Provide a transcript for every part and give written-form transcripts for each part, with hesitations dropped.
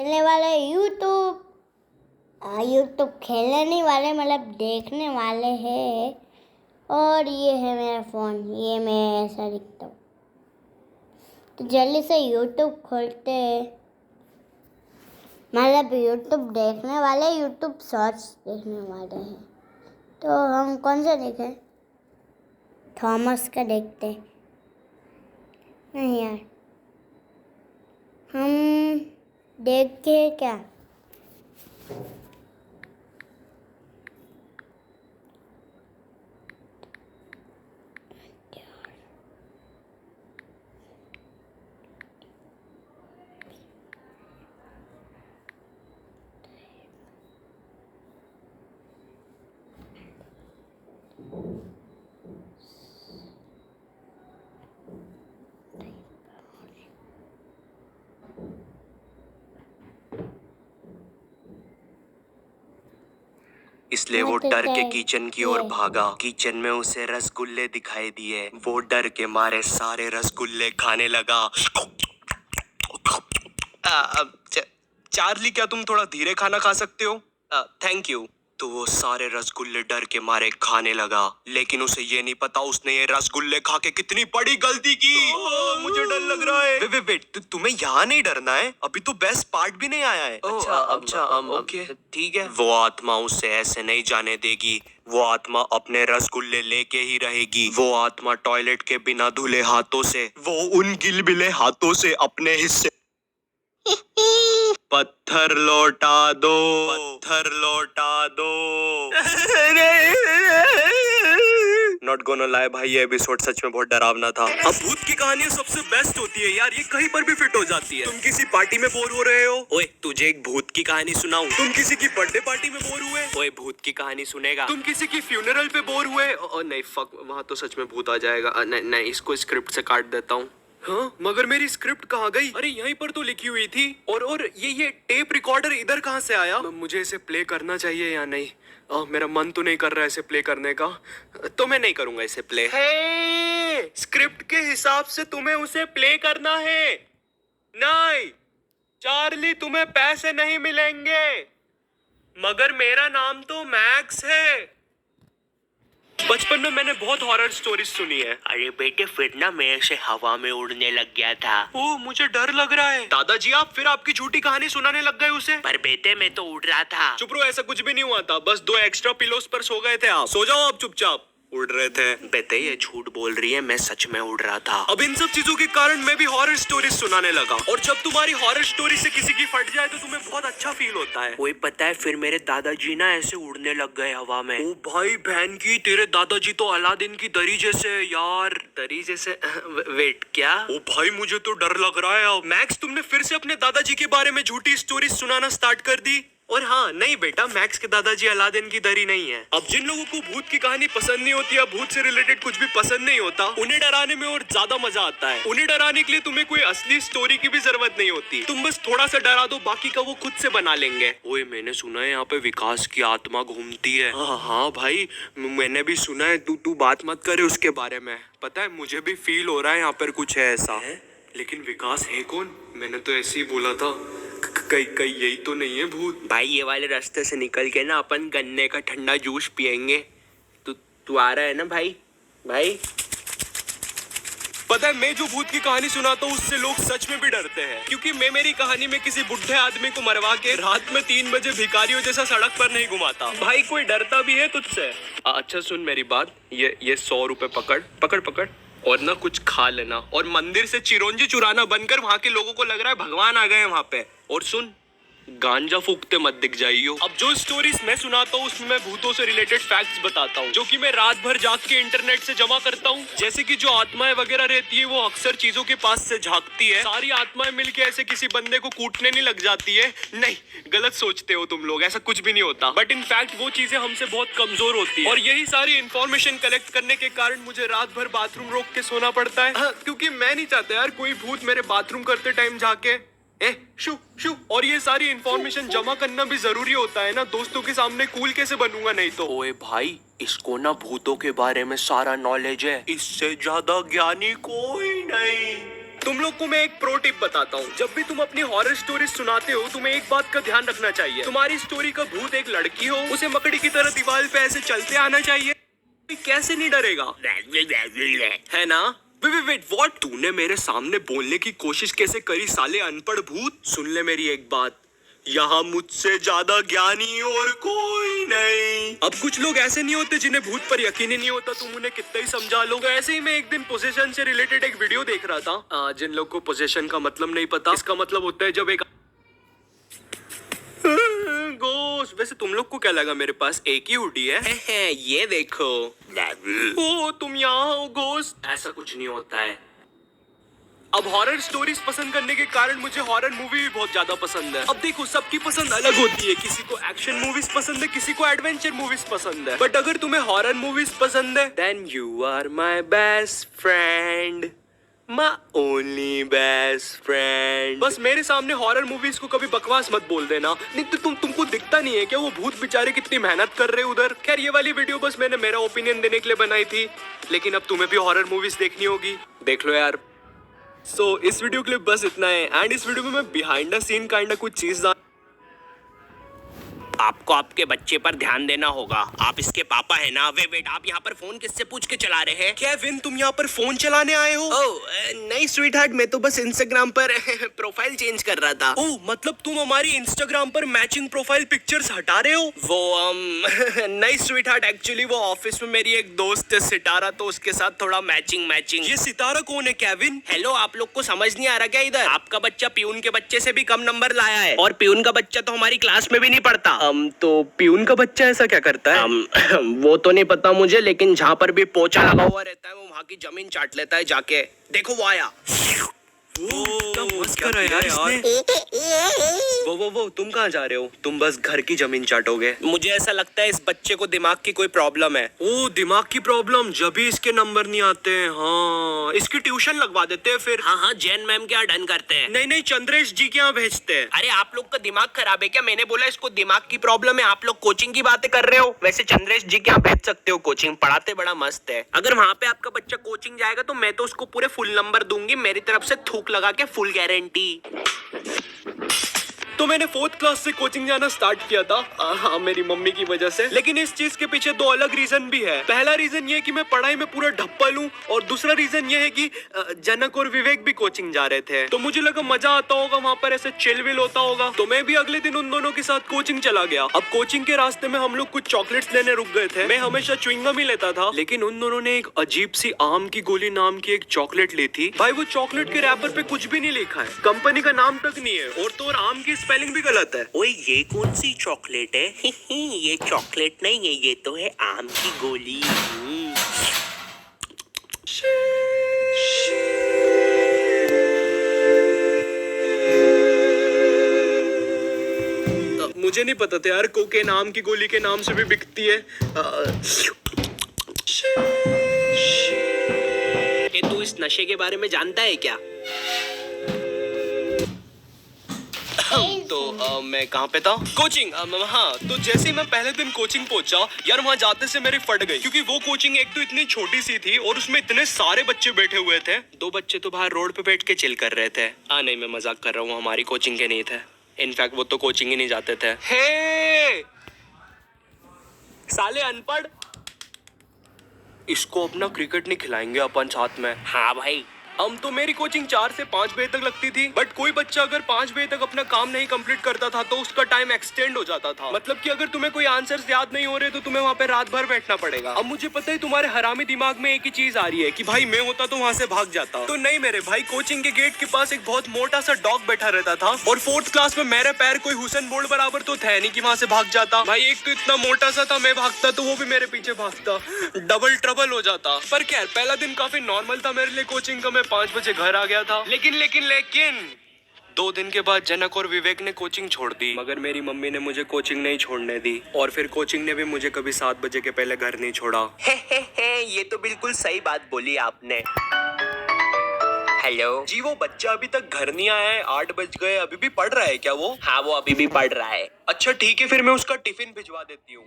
खेलने वाले YouTube YouTube खेलने नहीं वाले मतलब देखने वाले हैं। और ये है मेरा फ़ोन, ये मैं ऐसा दिखता हूँ। तो जल्दी से यूट्यूब खोलते हैं, मतलब यूट्यूब देखने वाले, यूट्यूब शॉर्ट्स देखने वाले हैं। तो हम कौन सा देखें? थॉमस का देखते हैं। नहीं यार, हम देख के क्या इसलिए वो डर के किचन की ओर भागा। किचन में उसे रसगुल्ले दिखाई दिए। वो डर के मारे सारे रसगुल्ले खाने लगा। चार्ली, क्या तुम थोड़ा धीरे खाना खा सकते हो? Thank you. तो वो सारे रसगुल्ले डर के मारे खाने लगा, लेकिन उसे ये नहीं पता उसने ये रसगुल्ले खा के कितनी बड़ी गलती की। मुझे डर लग रहा है। वेट, तुम्हें यहाँ नहीं डरना है, अभी तो बेस्ट पार्ट भी नहीं आया है। अच्छा, ओके, ठीक है। वो आत्मा उसे ऐसे नहीं जाने देगी। वो आत्मा अपने रसगुल्ले लेके ही रहेगी। वो आत्मा टॉयलेट के बिना धुले हाथों से, वो उन गिलबिले हाथों से अपने हिस्से पत्थर लौटा दो, पत्थर लौटा दो। नॉट गोना लाई भाई, ये एपिसोड सच में बहुत डरावना था। अब भूत की कहानियां सबसे बेस्ट होती है यार, ये कहीं पर भी फिट हो जाती है। तुम किसी पार्टी में बोर हो रहे हो, ओए तुझे एक भूत की कहानी सुनाऊं। तुम किसी की बर्थडे पार्टी में बोर हुए, ओए भूत की कहानी सुनेगा। तुम किसी की फ्यूनरल पे बोर हुए, नहीं फक, वहां तो सच में भूत आ जाएगा। नहीं, इसको स्क्रिप्ट से काट देता हूँ। हाँ, मगर मेरी स्क्रिप्ट कहाँ गई? अरे यहीं पर तो लिखी हुई थी। और ये टेप रिकॉर्डर इधर कहाँ से आया? मुझे इसे प्ले करना चाहिए या नहीं? मेरा मन तो नहीं कर रहा है इसे प्ले करने का, तो मैं नहीं करूंगा इसे प्ले। स्क्रिप्ट के हिसाब से तुम्हें उसे प्ले करना है। नहीं चार्ली, तुम्हें पैसे नहीं मिलेंगे। मगर मेरा नाम तो मैक्स है। बचपन में मैंने बहुत हॉरर स्टोरीज सुनी है। अरे बेटे, फिर ना मैं ऐसे हवा में उड़ने लग गया था। ओ, मुझे डर लग रहा है। दादाजी, आप फिर आपकी झूठी कहानी सुनाने लग गए उसे। पर बेटे, मैं तो उड़ रहा था। चुप रहो, ऐसा कुछ भी नहीं हुआ था, बस 2 एक्स्ट्रा पिलोस पर सो गए थे आप। सो जाओ आप चुपचाप। उड़ रहे थे। बेटे, ये झूठ बोल रही है, मैं सच में उड़ रहा था। अब इन सब चीजों के कारण मैं भी हॉरर स्टोरीज सुनाने लगा। और जब तुम्हारी हॉरर स्टोरी से किसी की फट जाए तो तुम्हें बहुत अच्छा फील होता है। वही पता है, फिर मेरे दादाजी ना ऐसे उड़ने लग गए हवा में। ओ भाई बहन की, तेरे दादाजी तो अलादीन की दरी जैसे यार। दरी जैसे? वेट, क्या? ओ भाई, मुझे तो डर लग रहा है अब। मैक्स, तुमने फिर से अपने दादाजी के बारे में झूठी स्टोरी सुनाना स्टार्ट कर दी। और हाँ, नहीं बेटा, मैक्स के दादाजी अलादीन की दरी नहीं है। अब जिन लोगों को भूत की कहानी पसंद नहीं होती या भूत से रिलेटेड कुछ भी पसंद नहीं होता, उन्हें डराने में और ज्यादा मजा आता है। उन्हें डराने के लिए तुम्हें कोई असली स्टोरी की भी जरूरत नहीं होती। तुम बस थोड़ा सा डरा दो, बाकी का वो खुद से बना लेंगे। ओए, मैंने सुना है यहाँ पे विकास की आत्मा घूमती है। हाँ भाई, मैंने भी सुना है। तू बात मत करे उसके बारे में। पता है, मुझे भी फील हो रहा है यहाँ पर कुछ है ऐसा है। लेकिन विकास है कौन? मैंने तो ऐसे ही बोला था। कहीं यही तो नहीं है भूत? भाई, ये वाले रास्ते से निकल के ना अपन गन्ने का ठंडा जूस पियेंगे। तू आ रहा है ना भाई? पता है, मैं जो भूत की कहानी सुनाता हूँ उससे लोग सच में भी डरते हैं, क्योंकि मैं मेरी कहानी में किसी बुढ़े आदमी को मरवा के रात में 3 बजे भिखारियों जैसा सड़क पर नहीं घुमाता। भाई, कोई डरता भी है तुझसे? अच्छा सुन मेरी बात, ये 100 रुपए पकड़ और ना कुछ खा लेना, और मंदिर से चिरौंजी चुराना बनकर वहाँ के लोगों को लग रहा है भगवान आ गए वहाँ पे। और सुन, गांजा फूकते मत दिख जाइयो। अब जो स्टोरीज मैं सुनाता हूँ उसमें भूतों से रिलेटेड फैक्ट्स बताता हूँ, जो कि मैं रात भर जाग के इंटरनेट से जमा करता हूँ। जैसे कि जो आत्माएं वगैरह रहती है वो अक्सर चीजों के पास से झांकती है। सारी आत्माएं मिलके ऐसे किसी बंदे को कूटने नहीं लग जाती है। नहीं, गलत सोचते हो तुम लोग, ऐसा कुछ भी नहीं होता। बट इनफैक्ट वो चीजें हमसे बहुत कमजोर होती है। और यही सारी इन्फॉर्मेशन कलेक्ट करने के कारण मुझे रात भर बाथरूम रोक के सोना पड़ता है। क्योंकि मैं नहीं चाहता यार कोई भूत मेरे बाथरूम करते टाइम जाके शू शू। और ये सारी इंफॉर्मेशन जमा करना भी जरूरी होता है ना, दोस्तों के सामने कूल कैसे बनूंगा नहीं तो। ओए भाई, इसको ना भूतों के बारे में सारा नॉलेज है, इससे ज्यादा ज्ञानी कोई नहीं। तुम लोग को मैं एक प्रो टिप बताता हूँ। जब भी तुम अपनी हॉरर स्टोरी सुनाते हो, तुम्हें एक बात का ध्यान रखना चाहिए। तुम्हारी स्टोरी का भूत एक लड़की हो, उसे मकड़ी की तरह दीवार पे ऐसे चलते आना चाहिए। कैसे नहीं डरेगा, है ना? Wait, what? तूने मेरे सामने बोलने की कोशिश कैसे करी साले अनपढ़ भूत? सुन ले मेरी एक बात, यहाँ मुझसे ज्यादा ज्ञानी और कोई नहीं। अब कुछ लोग ऐसे नहीं होते जिन्हें भूत पर यकीन ही नहीं होता, तुम उन्हें कितना ही समझा लो। ऐसे ही मैं एक दिन पोजेशन से रिलेटेड एक वीडियो देख रहा था। जिन लोग को पोजेशन का मतलब नहीं पता, इसका मतलब होता है जब एक गोश्त। वैसे तुम लोग को क्या लगा मेरे पास एक ही हुडी है? ये देखो। ओ तुम यहाँ हो गोश्त? ऐसा कुछ नहीं होता है। अब हॉरर स्टोरीज पसंद करने के कारण मुझे हॉरर मूवी भी बहुत ज्यादा पसंद है। अब देखो, सबकी पसंद अलग होती है। किसी को एक्शन मूवीज पसंद है, किसी को एडवेंचर मूवीज पसंद है। बट अगर तुम्हें हॉरर मूवीज पसंद है, then you are my best friend, my only best friend. बस मेरे सामने हॉरर मूवीज को कभी बकवास मत बोल देना। नहीं तो तुमको दिखता नहीं है क्या वो भूत बेचारे कितनी मेहनत कर रहे हैं उधर? खैर, ये वाली वीडियो बस मैंने मेरा ओपिनियन देने के लिए बनाई थी, लेकिन अब तुम्हें भी हॉरर मूवीज देखनी होगी। देख लो यार। सो इस वीडियो के लिए बस इतना है। एंड इस वीडियो में मैं बिहाइंड द सीन काइंड कुछ चीज आपको आपके बच्चे पर ध्यान देना होगा। आप इसके पापा है ना? वेट, आप यहाँ पर फोन किससे पूछ के चला रहे हैं? केविन, तुम यहाँ पर फोन चलाने आए हो? ओह नहीं स्वीट हार्ट, मैं तो बस इंस्टाग्राम पर प्रोफाइल चेंज कर रहा था। ओह मतलब तुम हमारी इंस्टाग्राम पर मैचिंग प्रोफाइल पिक्चर्स हटा रहे हो? वो नहीं स्वीट हार्ट, एक्चुअली वो ऑफिस में मेरी एक दोस्त है सितारा, तो उसके साथ थोड़ा मैचिंग। ये सितारा कौन है केविन? हेलो, आप लोग को समझ नहीं आ रहा क्या इधर? आपका बच्चा प्यून के बच्चे से भी कम नंबर लाया है, और प्यून का बच्चा तो हमारी क्लास में भी नहीं पढ़ता। तो प्यून का बच्चा ऐसा क्या करता है? वो तो नहीं पता मुझे, लेकिन जहाँ पर भी पोछा लगा हुआ रहता है वो वहाँ की जमीन चाट लेता है जाके। देखो वो आया। मस्त करा यार इसने। वो तुम कहाँ जा रहे हो? तुम बस घर की जमीन चाटोगे? मुझे ऐसा लगता है इस बच्चे को दिमाग की कोई प्रॉब्लम है। ओ दिमाग की प्रॉब्लम, जब भी इसके नंबर नहीं आते हैं। हाँ, इसकी ट्यूशन लगवा देते हैं फिर। हाँ, जैन मैम के यहाँ डन करते हैं। नहीं, चंद्रेश जी के यहाँ भेजते हैं। अरे आप लोग का दिमाग खराब है क्या? मैंने बोला इसको दिमाग की प्रॉब्लम है, आप लोग कोचिंग की बातें कर रहे हो। वैसे चंद्रेश जी के यहाँ भेज सकते हो, कोचिंग पढ़ाते बड़ा मस्त है। अगर वहाँ पे आपका बच्चा कोचिंग जाएगा तो मैं तो उसको पूरे फुल नंबर दूंगी, मेरी तरफ से थूक लगा के फुल गारंटी। तो मैंने 4th क्लास से कोचिंग जाना स्टार्ट किया था। हाँ, मेरी मम्मी की वजह से। लेकिन इस चीज के पीछे 2 अलग रीजन भी है। पहला रीजन ये कि मैं पढ़ाई में पूरा ढप्पल हूँ, और दूसरा रीजन ये है कि जनक और विवेक भी कोचिंग जा रहे थे, तो मुझे लगा मजा आता होगा वहाँ पर, ऐसे चिल विल होता होगा। तो मैं भी अगले दिन उन दोनों के साथ कोचिंग चला गया। अब कोचिंग के रास्ते में हम लोग कुछ चॉकलेट्स लेने रुक गए थे। मैं हमेशा च्युइंगम ही लेता था, लेकिन उन दोनों ने एक अजीब सी आम की गोली नाम की एक चॉकलेट ली थी। भाई वो चॉकलेट के रैपर पे कुछ भी नहीं लिखा है, कंपनी का नाम तक नहीं है, और तो और आम की स्पेलिंग भी गलत है। ओए ये कौन सी चॉकलेट है? ये चॉकलेट नहीं है, ये तो है आम की गोली। मुझे नहीं पता था यार, कोकेन आम की गोली के नाम से भी बिकती है। तू इस नशे के बारे में जानता है क्या? तो मैं कहाँ पे था? कोचिंग। हाँ, तो जैसे ही मैं पहले दिन कोचिंग पहुंचा यार, वहाँ जाते से मेरी फट गई, क्योंकि वो कोचिंग एक तो इतनी छोटी सी थी और उसमें इतने सारे बच्चे बैठे हुए थे। 2 बच्चे तो बाहर रोड पे बैठ के चिल कर रहे थे। हाँ नहीं, मैं मजाक कर रहा हूँ, हमारी कोचिंग के नहीं थे। इनफैक्ट वो तो कोचिंग ही नहीं जाते थे। हे साले अनपढ़, इसको अपना क्रिकेट नहीं खिलाएंगे अपन साथ में? हाँ भाई। तो मेरी कोचिंग 4 से 5 बजे तक लगती थी, बट कोई बच्चा अगर 5 बजे तक अपना काम नहीं कंप्लीट करता था तो उसका टाइम एक्सटेंड हो जाता था। मतलब कि अगर तुम्हें कोई आंसर्स याद नहीं हो रहे तो तुम्हें वहाँ पे रात भर बैठना पड़ेगा। अब मुझे पता है तुम्हारे हरामी दिमाग में एक ही चीज आ रही है कि भाई मैं होता तो वहाँ से भाग जाता। तो नहीं मेरे भाई, कोचिंग के गेट के पास एक बहुत मोटा सा डॉग बैठा रहता था, और 4th क्लास में मेरे पैर कोई हुसैन बोल्ट बराबर तो थे नहीं कि वहाँ से भाग जाता। भाई एक तो इतना मोटा सा था, मैं भागता तो वो भी मेरे पीछे भागता, डबल ट्रबल हो जाता। पर खैर पहला दिन काफी नॉर्मल था मेरे लिए कोचिंग का। मैं 5 बजे घर आ गया था। लेकिन 2 दिन के बाद जनक और विवेक ने कोचिंग छोड़ दी, मगर मेरी मम्मी ने मुझे कोचिंग नहीं छोड़ने दी, और फिर कोचिंग ने भी मुझे कभी 7 बजे के पहले घर नहीं छोड़ा। ये तो बिल्कुल सही बात बोली आपने। हेलो जी, वो बच्चा अभी तक घर नहीं आया है, 8 बज गए, अभी भी पढ़ रहा है क्या वो? हाँ वो अभी भी पढ़ रहा है। अच्छा ठीक है, फिर मैं उसका टिफिन भिजवा देती हूँ।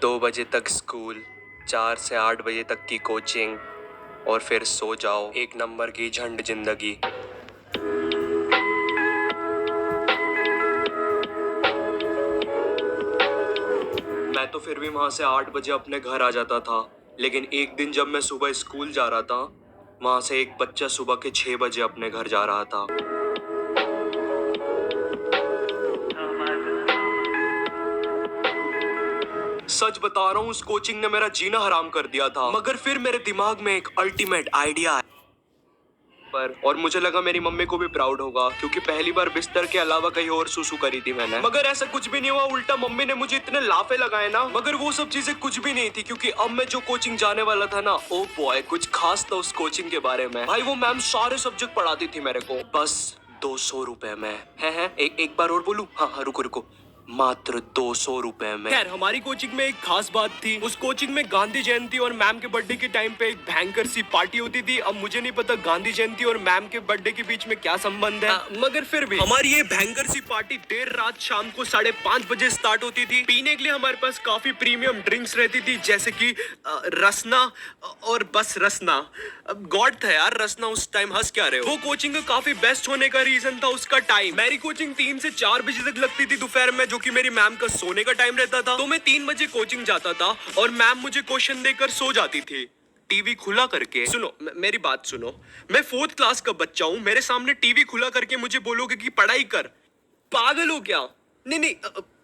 2 बजे तक स्कूल, 4 से 8 बजे तक की कोचिंग और फिर सो जाओ। एक नंबर की झंड जिंदगी। मैं तो फिर भी वहां से 8 बजे अपने घर आ जाता था, लेकिन एक दिन जब मैं सुबह स्कूल जा रहा था, वहां से एक बच्चा सुबह के 6 बजे अपने घर जा रहा था। सच बता रहा हूँ, उस कोचिंग ने मेरा जीना हराम कर दिया था। मगर फिर मेरे दिमाग में एक अल्टीमेट आइडिया और मुझे लगा मेरी मम्मी को भी प्राउड होगा, क्योंकि पहली बार बिस्तर के अलावा कहीं और सुसु करी थी मैंने। मगर ऐसा कुछ भी नहीं हुआ, उल्टा मम्मी ने मुझे इतने लाफे लगाए ना। मगर वो सब चीजें कुछ भी नहीं थी, क्योंकि अब मैं जो कोचिंग जाने वाला था ना, ओ बॉय, कुछ खास था उस कोचिंग के बारे में। भाई वो मैम सारे सब्जेक्ट पढ़ाती थी मेरे को, बस 200 रुपए में। है एक बार और बोलूं? हाँ, रुको रुको, मात्र 200 रुपए में। खैर, हमारी कोचिंग में एक खास बात थी। उस कोचिंग में गांधी जयंती और मैम के बर्थडे के टाइम पे एक भयंकर सी पार्टी होती थी। अब मुझे नहीं पता गांधी जयंती और मैम के बर्थडे के बीच में क्या संबंध है, मगर फिर भी हमारी ये भयंकर सी पार्टी देर रात शाम को 5:30 बजे स्टार्ट होती थी। पीने के लिए हमारे पास काफी प्रीमियम ड्रिंक्स रहती थी, जैसे कि रसना और बस रसना। गॉड था यार रसना उस टाइम। हंस क्या रहे हो? वो कोचिंग का काफी बेस्ट होने का रीजन था उसका टाइम। मेरी कोचिंग 3 से 4 बजे तक लगती थी दोपहर में, जो कि मेरी मैम का सोने का टाइम रहता था। तो मैं 3 बजे कोचिंग जाता था और मैम मुझे क्वेश्चन देकर सो जाती थी, टीवी खुला करके। सुनो, मेरी बात सुनो, मैं 4th क्लास का बच्चा हूँ, मेरे सामने टीवी खुला करके मुझे बोलोगे कि पढ़ाई कर? पागल हो क्या? नहीं,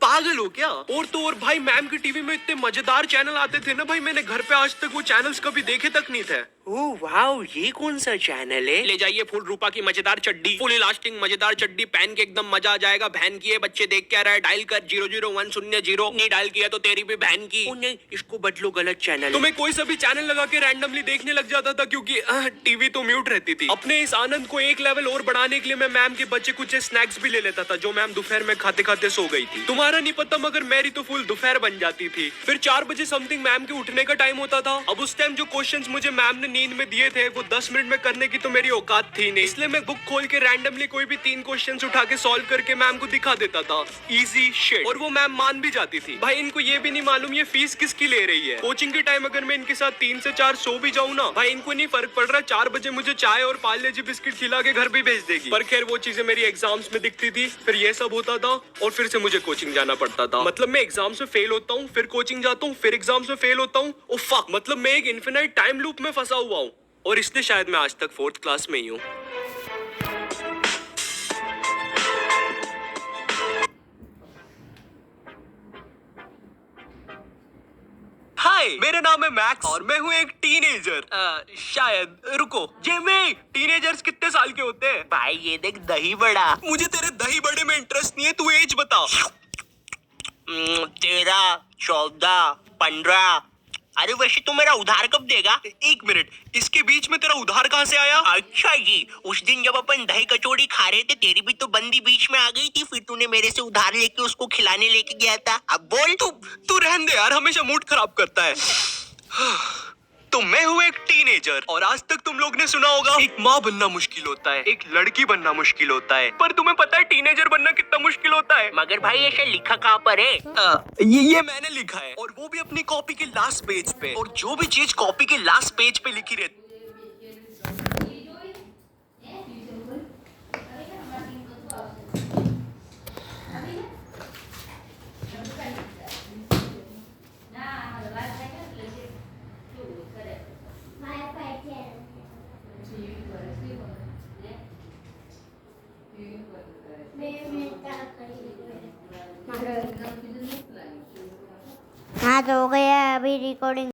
पागल हो क्या? और तो और भाई, मैम की टीवी में इतने मजेदार चैनल आते थे ना भाई, मैंने घर पे आज तक वो चैनल्स कभी देखे तक नहीं थे। ओह वाओ, ये कौन सा चैनल है? ले जाइए फुल रूपा की मजेदार चड्डी, फुल इलास्टिक मजेदार चड्डी पहन के एकदम मजा आ जाएगा। बहन की है, बच्चे देख क्या रहा है? डायल कर 00100। नहीं डायल किया तो तेरी भी बहन की। नहीं, इसको बदलो, गलत चैनल। तो मैं कोई सा भी चैनल लगा के रैंडमली देखने लग जाता था, क्योंकि टीवी तो म्यूट रहती थी। अपने इस आनंद को एक लेवल और बढ़ाने के लिए मैं मैम के बच्चे कुछ स्नैक्स भी ले लेता था, जो मैम दोपहर में खाते खाते सो गई थी। तुम्हारा नहीं पता, मगर मेरी तो फुल दोपहर बन जाती थी। फिर 4 बजे समथिंग मैम के उठने का टाइम होता था। अब उस टाइम जो क्वेश्चंस मुझे मैम ने नींद में दिए थे, वो 10 मिनट में करने की तो मेरी औकात थी नहीं, इसलिए मैं बुक खोल के रैंडमली कोई भी 3 क्वेश्चंस उठा के सॉल्व करके मैम को दिखा देता था। Easy shit. और वो मैम मान भी जाती थी। भाई इनको ये भी नहीं मालूम ये फीस किसकी ले रही है। कोचिंग के टाइम अगर मैं इनके साथ 3 से 4 सो भी जाऊं ना, भाई इनको नहीं फर्क पड़ रहा, 4 बजे मुझे चाय और पार्ले जी बिस्किट खिला के घर भी भेज देगी। पर खैर, वो चीजें मेरी एग्जाम्स में दिखती थी, फिर ये सब होता था और फिर से मुझे कोचिंग जाना पड़ता था। मतलब मैं एग्जाम्स में फेल होता हूँ, फिर कोचिंग जाता हूँ, फिर एग्जाम्स में फेल होता हूँ। ओ फक, मतलब मैं एक इन्फिनाइट टाइम लूप में फंसा हुआ हूँ, और इसलिए शायद मैं आज तक 4th क्लास में ही हूँ। हाय, मेरा नाम है मैक्स और मैं हूँ एक टीनेजर। शायद। रुको, जिमी, टीनेजर्स कितने साल के होते हैं? भाई ये देख दही बड़ा। मुझे तेरे दही बड़े में इंटरेस्ट नहीं है, तू एज बता। 13, 14, 15। अरे वैसे तू मेरा उधार कब देगा? 1 मिनट, इसके बीच में तेरा उधार कहाँ से आया? अच्छा जी, उस दिन जब अपन दही कचौड़ी खा रहे थे, तेरी भी तो बंदी बीच में आ गई थी, फिर तूने मेरे से उधार लेके उसको खिलाने लेके गया था। अब बोल। तू रहने दे यार, हमेशा मूड खराब करता है। तो मैं हूँ एक टीनेजर, और आज तक तुम लोग ने सुना होगा एक माँ बनना मुश्किल होता है, एक लड़की बनना मुश्किल होता है, पर तुम्हें पता है टीनेजर बनना कितना मुश्किल होता है? मगर भाई ऐसे लिखा कहाँ पर है? ये मैंने लिखा है, और वो भी अपनी कॉपी के लास्ट पेज पे। और जो भी चीज कॉपी के लास्ट पेज पे लिखी रहती, हाँ तो हो गया अभी रिकॉर्डिंग।